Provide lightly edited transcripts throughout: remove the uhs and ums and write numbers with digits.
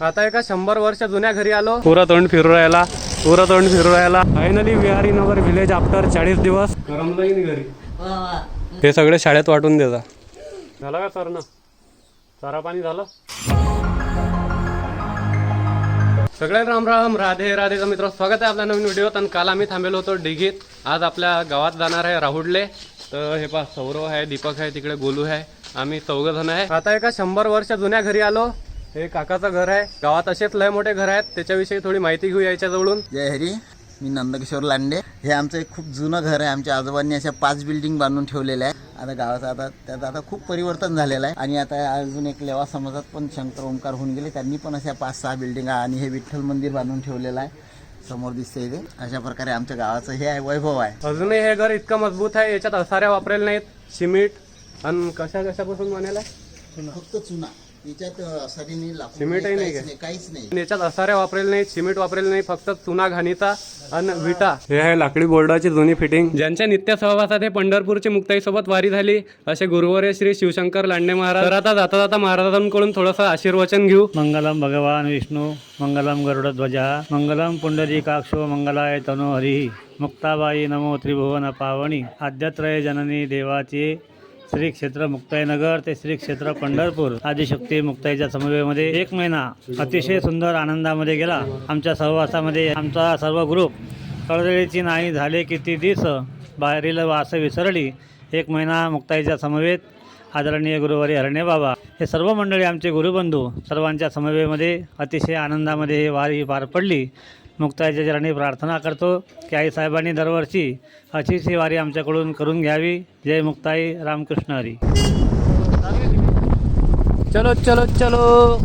आता एका 100 वर्ष जुन्या घरी आलो. पुरा तोंड फिरू राहिला. Finally we are in our village after 40 दिवस. करमलं नाही घरी. हे सगळे शाळेत वाटून देता. झालं का सर ना? चारा पाणी झालं. सगळ्यात राम राम, राधे राधेचा मित्र, स्वागत आहे आपल्या नवीन व्हिडिओत. आणि काल आम्ही थांबेलो होतो डिगीत. आज आपल्या गावात जाणार आहे राहुडले. तर हे पहा, सौरव आहे, दीपक आहे, तिकडे गोलू आहे, आम्ही 4 जण आहे. आता एका 100 वर्ष जुन्या घरी आलो. हे काकाचं घर आहे. गावात असेच लय मोठे घर आहेत, त्याच्याविषयी थोडी माहिती घेऊ याच्या जवळून. जय हरी, मी नंदकिशोर लांडे. हे आमचं एक खूप जुनं घर आहे. आमच्या आजोबांनी अशा 5 बिल्डिंग बांधून ठेवलेल्या आहे. आता गावाचं त्यात आता खूप परिवर्तन झालेलं आहे. आणि आता अजून एक लेवा समाजात पण शंकर ओंकार होऊन गेले, त्यांनी पण अशा 5-6 बिल्डिंग आणि हे विठ्ठल मंदिर बांधून ठेवलेलं आहे. समोर दिसते इथे. अशा प्रकारे आमच्या गावाचं हे आहे, वैभव आहे. अजूनही हे घर इतकं मजबूत आहे. याच्यात असाऱ्या वापरेल नाहीत, सिमेंट आणि कशापासून बनेल आहे? फक्त चुना. याच्यात असारी नाही, सिमेंटही नाही, काहीच नाही. याच्यात असाऱ्या वापरेल नाही, सिमेंट वापरेल नाही, फक्त चुना घाणीचा आणि विटा. हे आहे लाकडी बोर्डाची जुनी फिटिंग. ज्यांच्या नित्य सहवासात हे पंढरपूरची मुक्ताई सोबत वारी झाली असे गुरुवर्य श्री शिवशंकर लांडे महाराज. तर आता जाता जाता महाराजांकडून थोडंसं आशीर्वचन घेऊ. मंगलम भगवान विष्णू, मंगलम गरुडध्वजा, मंगलम पुंडरीकाक्षो, मंगलाय तनो हरिः. मुक्ताबाई नमो त्रिभुवन पावनी. आद्यत्रय जननी देवाची श्री क्षेत्र मुक्ताईनगर ते श्री क्षेत्र पंढरपूर आदिशक्ती मुक्ताईच्या समन्वयामध्ये 1 महिना अतिशय सुंदर आनंदामध्ये गेला. आमच्या सहवासामध्ये आमचा सर्व ग्रुप कळदळीची नाही झाले किती दिस, बाहेरील वास विसरली. 1 महिना मुक्ताईच्या समवेत आदरणीय गुरुवारी हरणे बाबा हे सर्व मंडळी आमचे गुरुबंधू सर्वांच्या समन्वयामध्ये अतिशय आनंदामध्ये हे वारी पार पडली. मुक्ताईच्या चरणी प्रार्थना करतो की आई साहेबांनी दरवर्षी अशीच ही वारी आमच्याकडून करून घ्यावी. जय मुक्ताई, रामकृष्ण हरी. चलो चलो चलो.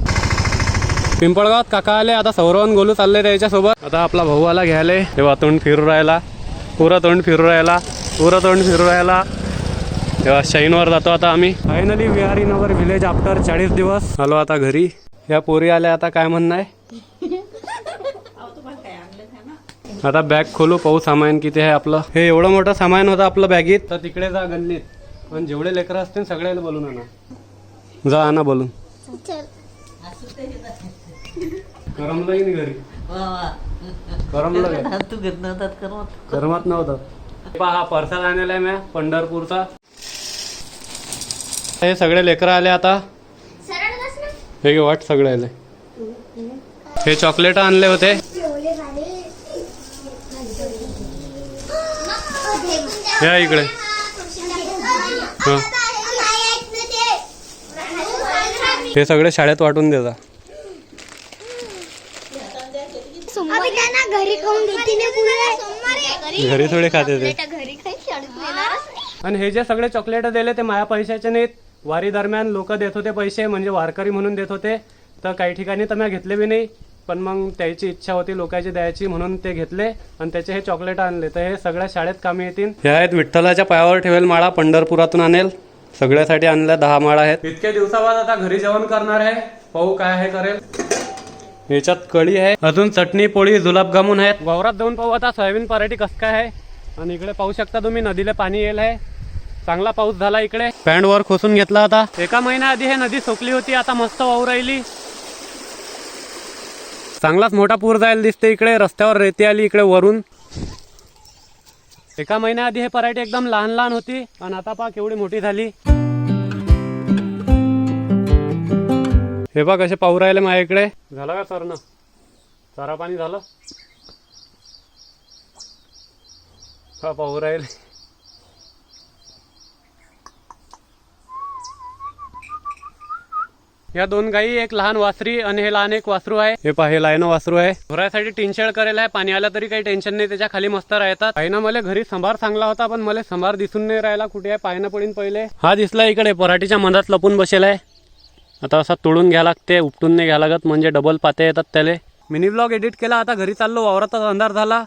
पिंपळगावात काका आले. आता सौरवन गोलू चालले त्याच्यासोबत. आता आपला भाऊ आला घ्यायला. तेव्हा तोंड फिरू राहिला, पुरा तोंड फिरू राहिला. तेव्हा शाईनवर जातो आता आम्ही. Finally we are in our village after 40 दिवस. आलो आता घरी. या पोरी आल्या. आता काय म्हणणं आहे? आता बॅग खोलू, पाहू सामान किती आहे आपलं. हे एवढं मोठं सामान होतं आपलं बॅगीत. तर तिकडे जा गल्लीत, पण जेवढे लेकरं असतील सगळ्याला बोलून आणा. जा आणा बोलून. करमलंही नाही घरी. करमलं काय? करमत नव्हतं. पहा, परसाद आणलेला आहे मी पंढरपूरचा. हे सगळे लेकरं आले आता. हे घे वाट, सगळे आले. हे चॉकलेट आणले होते. या इकडे. हे सगळे शाळेत वाटून देता. घरी थोडे खाते ते. आणि हे जे सगळे चॉकलेट दिले ते माझ्या पैशाचे नाहीत. वारी दरम्यान लोक देत होते पैसे, म्हणजे वारकरी म्हणून देत होते. तर काही ठिकाणी तर मी घेतले बी नाही, पण मग त्याची इच्छा होती लोकांची द्यायची म्हणून ते घेतले आणि त्याचे हे चॉकलेट आणले. तर हे सगळ्या शाळेत कामी येतील. हे आहेत विठ्ठलाच्या पायावर ठेवेल माळा, पंढरपुरातून आणेल. सगळ्यासाठी आणल्या 10 माळा आहेत. इतक्या दिवसाबाद आता घरी जेवण करणार आहे. पाहू काय आहे करेल. याच्यात कढी आहे, अजून चटणी पोळी जुलाबजामुन आहेत. वावरात जाऊन पाहू आता सोयाबीन पराठी कसं काय आहे. आणि इकडे पाहू शकता तुम्ही, नदीला पाणी येईल आहे. चांगला पाऊस झाला इकडे. पॅन्ट वर खोसून घेतला होता. 1 महिन्याआधी हे नदी सोकली होती, आता मस्त वाहू राहिली. चांगलाच मोठा पूर जायला दिसते इकडे. रस्त्यावर रेती आली इकडे वरून. 1 महिन्याआधी हे पराठी एकदम लहान लहान होती आणि आता पहा केवढी मोठी झाली. हे बघ कसे पाहू राहिले माझ्या इकडे. झालं का सर ना? चारा पाणी झालं का? पाहू राहिले. या 2 गाई, एक लहान वासरी आणि हे लहान एक वासरू आहे. हे पहा, हे लहान वासरू आहे. घरासाठी टिनशेड करेल आहे. पाणी आलं तरी काही टेन्शन नाही, त्याच्या खाली मस्त राहतात. आईनं मला घरी संभार सांगला होता, पण मला संभार दिसून नाही राहिला. कुठे आहे पाहायला पडीन पहिले. हा दिसला इकडे, पराठीच्या मधात लपून बसेल आहे. आता असा तोडून घ्या लागते, उपटून नाही घ्या लागत, म्हणजे डबल पाते येतात त्याले. मिनी ब्लॉग एडिट केला. आता घरी चाललो. वावरातच अंधार झाला.